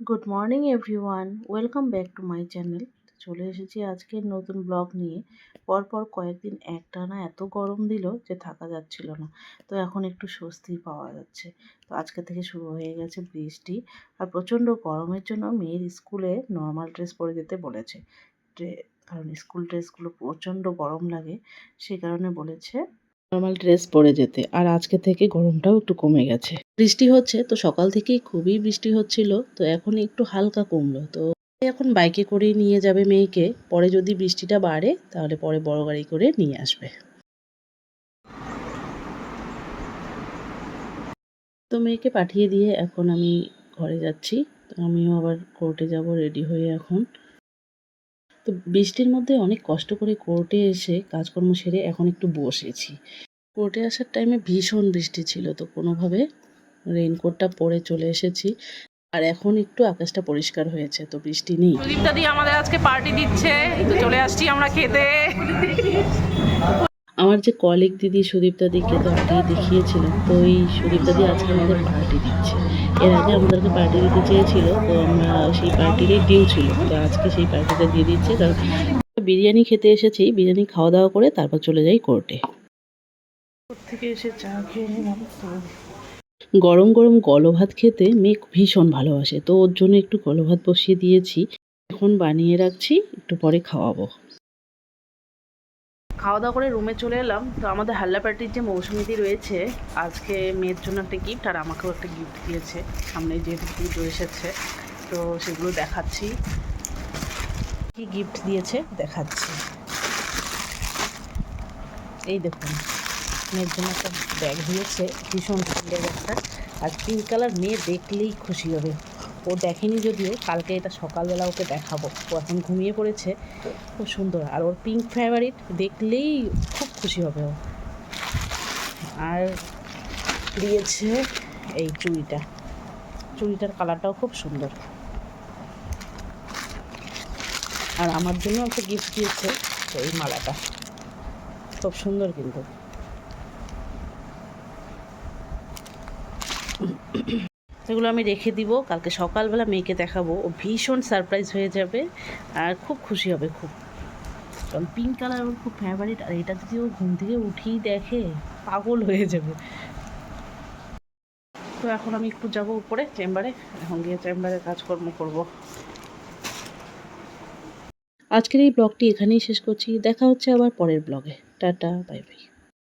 Good morning everyone, welcome back to my channel. চলে এসেছি আজকের নতুন ব্লগ নিয়ে। পরপর কয়েকদিন একটানা এত গরম দিল যে থাকা যাচ্ছিল না। তো এখন একটু স্বস্তি পাওয়া যাচ্ছে। তো আজকে থেকে শুরু হয়ে গেছে বৃষ্টি। আর প্রচণ্ড গরমের জন্য মেয়ের স্কুলে নর্মাল ড্রেস পরে যেতে বলেছে। কারণ স্কুল ড্রেসগুলো প্রচণ্ড গরম লাগে, সেই কারণে বলেছে নর্মাল ড্রেস পরে যেতে। আর আজকে থেকে গরমটাও একটু কমে গেছে। বৃষ্টি হচ্ছে, তো সকাল থেকেই খুবই বৃষ্টি হচ্ছিল, তো এখন একটু হালকা কমলো। তো এখন বাইকে করেই নিয়ে যাবে মেয়েকে। পরে যদি বৃষ্টিটা বাড়ে তাহলে পরে বড় গাড়ি করে নিয়ে আসবে। তো মেয়েকে পাঠিয়ে দিয়ে এখন আমি ঘরে যাচ্ছি। তো আমিও আবার কোর্টে যাব রেডি হয়ে এখন। তো বৃষ্টির মধ্যে অনেক কষ্ট করে কোর্টে এসে কাজকর্ম সেরে এখন একটু বসেছি। কোর্টে আসার টাইমে ভীষণ বৃষ্টি ছিল, তো কোনোভাবে রেইনকোটটা পরে চলে এসেছি। আর এখন একটু আকাশটা পরিষ্কার হয়েছে, তো বৃষ্টি নেই। সুদীপ্তা দি আমাদের আজকে পার্টি দিচ্ছে, তো চলে আসছি আমরা খেতে। আমার যে কলিগ দিদি সুদীপ্তা দিকে তো আগেই দেখিয়েছিলাম, তো এই সুদীপ্তা দি আজকে আমাদের পার্টি দিচ্ছে। এর আগে আমাদেরকে পার্টি দিতে চেয়েছিল, তো আমরা সেই পার্টিরই ডিউ ছিল, তো আজকে সেই পার্টিটা দিয়ে দিচ্ছে। কারণ বিরিয়ানি খেতে এসেছি, বিরিয়ানি খাওয়া দাওয়া করে তারপর চলে যাই কোর্টে। কোর্ট থেকে এসে চা খেয়ে নিলাম। তো গরম গরম গলভাত খেতে মেয়ে ভীষণ ভালোবাসে, তো ওর জন্য একটু গলভাত বসিয়ে দিয়েছি। এখন বানিয়ে রাখছি, একটু পরে খাওয়াবো। খাওয়া দাওয়া করে রুমে চলে এলাম। তো আমাদের হাল্লা পার্টির যে মৌসুমিদি রয়েছে, আজকে মেয়ের জন্য একটা গিফট আর আমাকেও একটা গিফট দিয়েছে। সামনে যেহেতু পুজো এসেছে, তো সেগুলো দেখাচ্ছি। কি গিফট দিয়েছে দেখাচ্ছি। এই দেখুন, মেয়ের জন্য একটা ব্যাগ দিয়েছে, ভীষণ সুন্দর ব্যাগটা। আর পিঙ্ক কালার, মেয়ে দেখলেই খুশি হবে। ও দেখেনি যদিও, কালকে এটা সকালবেলা ওকে দেখাবো। ও এখন ঘুমিয়ে পড়েছে, খুব সুন্দর। আর ওর পিঙ্ক ফেভারিট, দেখলেই খুব খুশি হবে ও। আর দিয়েছে এই চুড়িটার কালারটাও খুব সুন্দর। আর আমার জন্য একটা গিফট দিয়েছে, এই মালাটা খুব সুন্দর কিন্তু। এগুলো আমি রেখে দিব, কালকে সকালবেলা মেয়েকে দেখাবো। ও ভীষণ সারপ্রাইজ হয়ে যাবে আর খুব খুশি হবে খুব। কারণ পিঙ্ক কালার ওর খুব ফেভারিট। আর এটা যদি ও ঘুম থেকে উঠেই দেখে, পাগল হয়ে যাবে। তো এখন আমি একটু যাবো উপরে চেম্বারে, এখন গিয়ে চেম্বারে কাজকর্ম করব। আজকের এই ব্লগটি এখানেই শেষ করছি। দেখা হচ্ছে আবার পরের ব্লগে। Tata, bye bye.